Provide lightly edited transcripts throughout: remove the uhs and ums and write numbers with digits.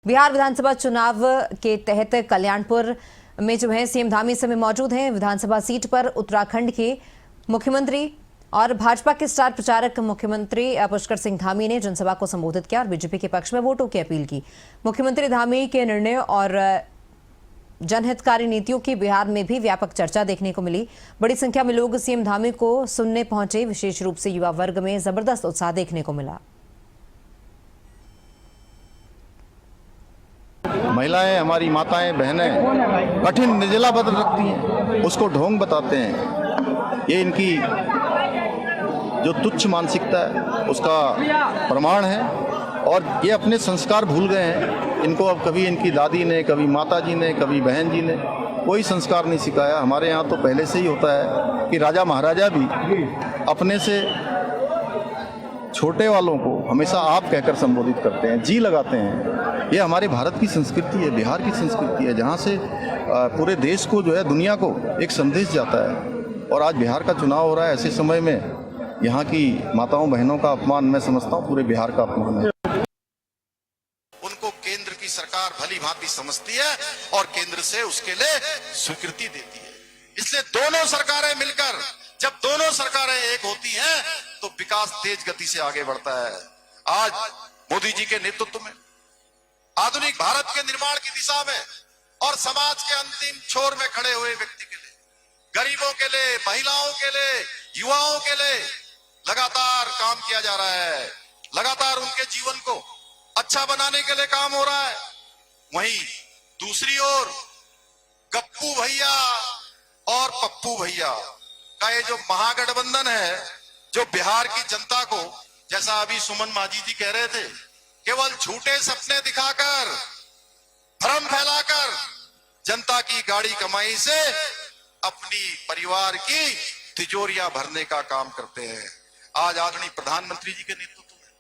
बिहार विधानसभा चुनाव के तहत कल्याणपुर में जो है सीएम धामी इस समय मौजूद हैं। विधानसभा सीट पर उत्तराखंड के मुख्यमंत्री और भाजपा के स्टार प्रचारक मुख्यमंत्री पुष्कर सिंह धामी ने जनसभा को संबोधित किया और बीजेपी के पक्ष में वोटों की अपील की। मुख्यमंत्री धामी के निर्णय और जनहितकारी नीतियों की बिहार में भी व्यापक चर्चा देखने को मिली। बड़ी संख्या में लोग सीएम धामी को सुनने पहुंचे। विशेष रूप से युवा वर्ग में जबरदस्त उत्साह देखने को मिला। महिलाएं, हमारी माताएं, बहनें कठिन निर्जला व्रत रखती हैं, उसको ढोंग बताते हैं। ये इनकी जो तुच्छ मानसिकता है उसका प्रमाण है और ये अपने संस्कार भूल गए हैं। इनको अब कभी इनकी दादी ने, कभी माता जी ने, कभी बहन जी ने कोई संस्कार नहीं सिखाया। हमारे यहाँ तो पहले से ही होता है कि राजा महाराजा भी अपने से छोटे वालों को हमेशा आप कहकर संबोधित करते हैं, जी लगाते हैं। ये हमारे भारत की संस्कृति है, बिहार की संस्कृति है, जहाँ से पूरे देश को जो है, दुनिया को एक संदेश जाता है। और आज बिहार का चुनाव हो रहा है, ऐसे समय में यहाँ की माताओं बहनों का अपमान मैं समझता हूँ पूरे बिहार का अपमान है। उनको केंद्र की सरकार भली भांति समझती है और केंद्र से उसके लिए स्वीकृति देती है। इसलिए दोनों सरकारें मिलकर, जब दोनों सरकारें एक होती हैं तो विकास तेज गति से आगे बढ़ता है। आज मोदी जी के नेतृत्व में आधुनिक भारत के निर्माण की दिशा में और समाज के अंतिम छोर में खड़े हुए व्यक्ति के लिए, गरीबों के लिए, महिलाओं के लिए, युवाओं के लिए लगातार काम किया जा रहा है। लगातार उनके जीवन को अच्छा बनाने के लिए काम हो रहा है। वहीं दूसरी ओर गप्पू भैया और पप्पू भैया का ये जो महागठबंधन है, जो बिहार की जनता को, जैसा अभी सुमन माझी जी कह रहे थे, केवल झूठे सपने दिखाकर, भ्रम फैलाकर जनता की गाड़ी कमाई से अपनी परिवार की तिजोरियां भरने का काम करते हैं। आज आदरणीय प्रधानमंत्री जी के नेतृत्व में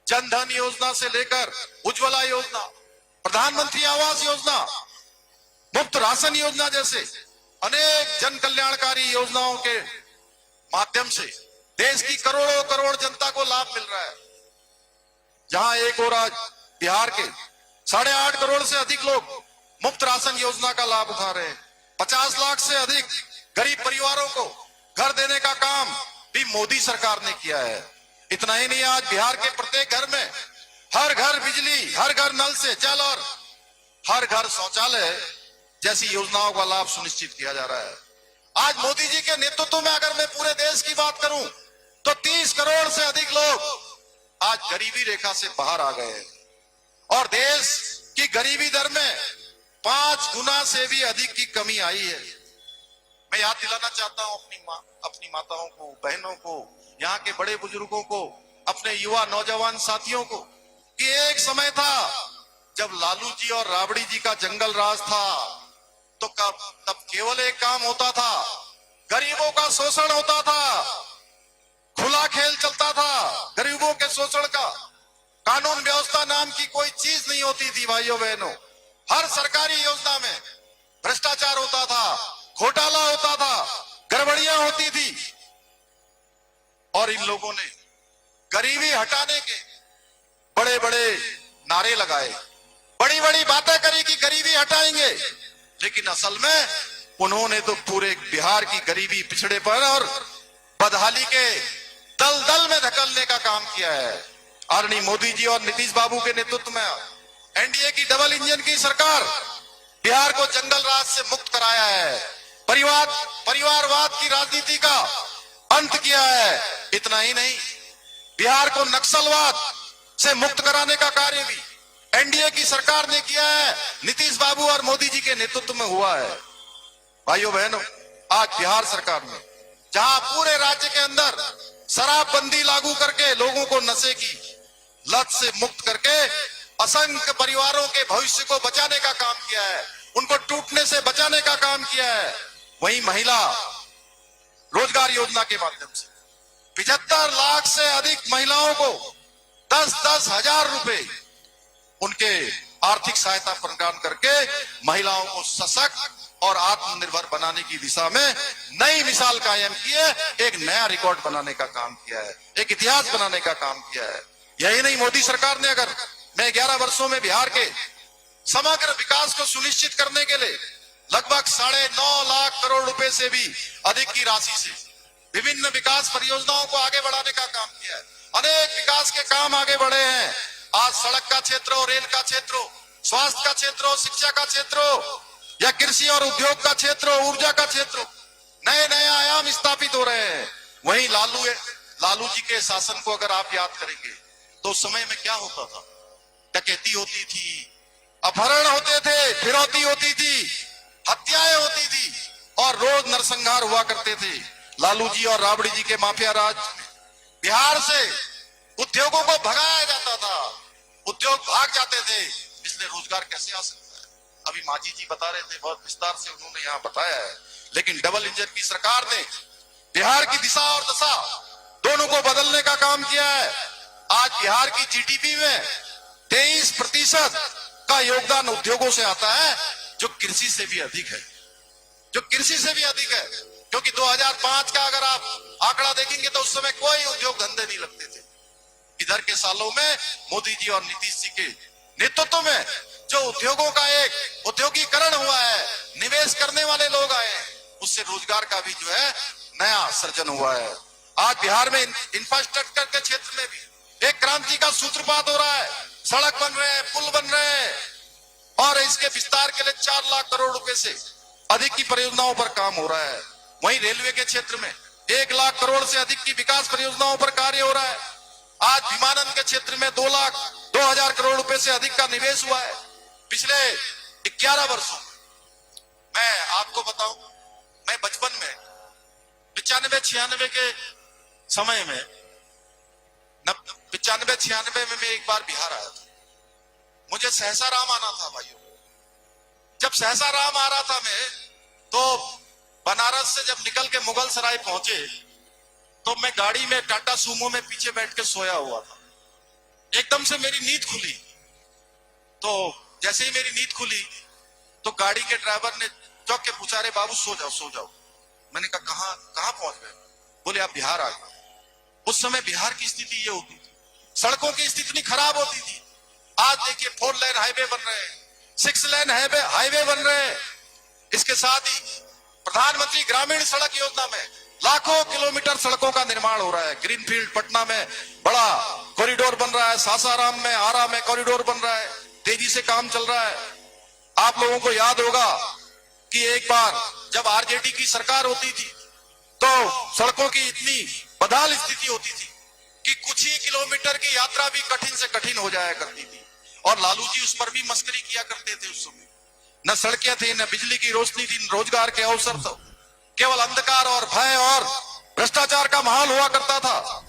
जनधन योजना से लेकर उज्ज्वला योजना, प्रधानमंत्री आवास योजना, मुफ्त राशन योजना जैसे अनेक जन कल्याणकारी योजनाओं के माध्यम से देश की करोड़ों करोड़ जनता को लाभ मिल रहा है। जहां एक और आज बिहार के 8.5 करोड़ से अधिक लोग मुफ्त राशन योजना का लाभ उठा रहे हैं। 50 लाख से अधिक गरीब परिवारों को घर देने का काम भी मोदी सरकार ने किया है। इतना ही नहीं, आज बिहार के प्रत्येक घर में हर घर बिजली, हर घर नल से जल और हर घर शौचालय जैसी योजनाओं का लाभ सुनिश्चित किया जा रहा है। आज मोदी जी के नेतृत्व में अगर मैं पूरे देश की बात करूं तो 30 करोड़ से अधिक लोग आज गरीबी रेखा से बाहर आ गए हैं और देश की गरीबी दर में 5 गुना से भी अधिक की कमी आई है। मैं याद दिलाना चाहता हूं अपनी माताओं को, बहनों को, यहाँ के बड़े बुजुर्गों को, अपने युवा नौजवान साथियों को कि एक समय था जब लालू जी और राबड़ी जी का जंगल राज था, तो तब केवल एक काम होता था, गरीबों का शोषण होता था, खुला खेल चलता था गरीबों के शोषण का। कानून व्यवस्था नाम की कोई चीज नहीं होती थी भाइयों बहनों। हर सरकारी योजना में भ्रष्टाचार होता था, घोटाला होता था, गड़बड़ियां होती थी और इन लोगों ने गरीबी हटाने के बड़े बड़े नारे लगाए, बड़ी बड़ी बातें करी कि गरीबी हटाएंगे, लेकिन असल में उन्होंने तो पूरे बिहार की गरीबी, पिछड़ेपन और बदहाली के दलदल में धकेलने का काम किया है। आदरणीय मोदी जी और नीतीश बाबू के नेतृत्व में एनडीए की डबल इंजन की सरकार बिहार को जंगल राज से मुक्त कराया है, परिवारवाद की राजनीति का अंत किया है। इतना ही नहीं, बिहार को नक्सलवाद से मुक्त कराने का कार्य भी एनडीए की सरकार ने किया है, नीतीश बाबू और मोदी जी के नेतृत्व में हुआ है। भाइयों बहनों, आज बिहार सरकार ने जहां पूरे राज्य के अंदर शराबबंदी लागू करके लोगों को नशे की लत से मुक्त करके असंख्य परिवारों के भविष्य को बचाने का काम किया है, उनको टूटने से बचाने का काम किया है, वहीं महिला रोजगार योजना के माध्यम से 75 लाख से अधिक महिलाओं को 10-10 हजार रुपए उनके आर्थिक सहायता प्रदान करके महिलाओं को सशक्त और आत्मनिर्भर बनाने की दिशा में नई मिसाल कायम की है, एक नया रिकॉर्ड बनाने का काम किया है, एक इतिहास बनाने का काम किया है। यही नहीं, मोदी सरकार ने अगर मैं 11 वर्षों में बिहार के समग्र विकास को सुनिश्चित करने के लिए लगभग 9.5 लाख करोड़ रुपए से भी अधिक की राशि से विभिन्न विकास परियोजनाओं को आगे बढ़ाने का काम किया है। अनेक विकास के काम आगे बढ़े हैं। आज सड़क का क्षेत्र हो, रेल का क्षेत्र हो, स्वास्थ्य का क्षेत्र हो, शिक्षा का क्षेत्र हो, या कृषि और उद्योग का क्षेत्र हो, ऊर्जा का क्षेत्र हो, नए नए आयाम स्थापित हो रहे हैं। वहीं लालू जी के शासन को अगर आप याद करेंगे तो उस समय में क्या होता था? डकैती होती थी, अपहरण होते थे, फिरौती होती थी, हत्याएं होती थी और रोज नरसंहार हुआ करते थे। लालू जी और राबड़ी जी के माफिया राज में बिहार से उद्योगों को भगाया जाता था, उद्योग भाग जाते थे। इसलिए रोजगार कैसे आ सकता है? अभी मांझी जी बता रहे थे, बहुत विस्तार से उन्होंने यहाँ बताया है। लेकिन डबल इंजन की सरकार ने बिहार की दिशा और दशा दोनों को बदलने का काम किया है। आज बिहार की जीडीपी में 23% का योगदान उद्योगों से आता है, जो कृषि से भी अधिक है, जो कृषि से भी अधिक है। क्योंकि 2005 का अगर आप आंकड़ा देखेंगे तो उस समय कोई उद्योग धंधे नहीं लगते थे। इधर के सालों में मोदी जी और नीतीश जी के नेतृत्व में जो उद्योगों का एक उद्योगीकरण हुआ है, निवेश करने वाले लोग आए हैं, उससे रोजगार का भी जो है नया सृजन हुआ है। आज बिहार में इंफ्रास्ट्रक्चर के क्षेत्र में भी एक क्रांति का सूत्रपात हो रहा है। सड़क बन रहे हैं, पुल बन रहे हैं और इसके विस्तार के लिए 4 लाख करोड़ रुपए से अधिक की परियोजनाओं पर काम हो रहा है। वहीं रेलवे के क्षेत्र में 1 लाख करोड़ से अधिक की विकास परियोजनाओं पर कार्य हो रहा है। आज विमानन के क्षेत्र में 2,02,000 करोड़ रुपए से अधिक का निवेश हुआ है पिछले 11 वर्षों में। मैं आपको बताऊं, मैं बचपन में 95-96 के समय में 95-96 में मैं एक बार बिहार आया था। मुझे सहसा राम आना था भाइयों। जब सहसा राम आ रहा था मैं, तो बनारस से जब निकल के मुगल सराय पहुंचे तो मैं गाड़ी में टाटा सूमो में पीछे बैठ के सोया हुआ था। एकदम से मेरी नींद खुली। तो जैसे ही मेरी नींद खुली तो गाड़ी के ड्राइवर ने चौंक के पूछा, रे बाबू सो जाओ सो जाओ। मैंने कहा कहां पहुंच गए? बोले आप बिहार आ गए। उस समय बिहार की स्थिति ये होती थी, सड़कों की स्थिति इतनी खराब होती थी। आज देखिए 4 लेन हाईवे बन रहे हैं, 6 लेन हाईवे बन रहे हैं। इसके साथ ही प्रधानमंत्री ग्रामीण सड़क योजना में लाखों किलोमीटर सड़कों का निर्माण हो रहा है। ग्रीनफील्ड पटना में बड़ा कॉरिडोर बन रहा है, सासाराम में, आरा में कॉरिडोर बन रहा है, तेजी से काम चल रहा है। आप लोगों को याद होगा कि एक बार जब आरजेडी की सरकार होती थी तो सड़कों की इतनी बदहाल स्थिति होती थी कि कुछ ही किलोमीटर की यात्रा भी कठिन से कठिन हो जाया करती थी। और लालू जी उस पर भी मस्करी किया करते थे। उस समय न सड़कें थी, न बिजली की रोशनी थी, न रोजगार के अवसर थे। केवल अंधकार और भय और भ्रष्टाचार का माहौल हुआ करता था।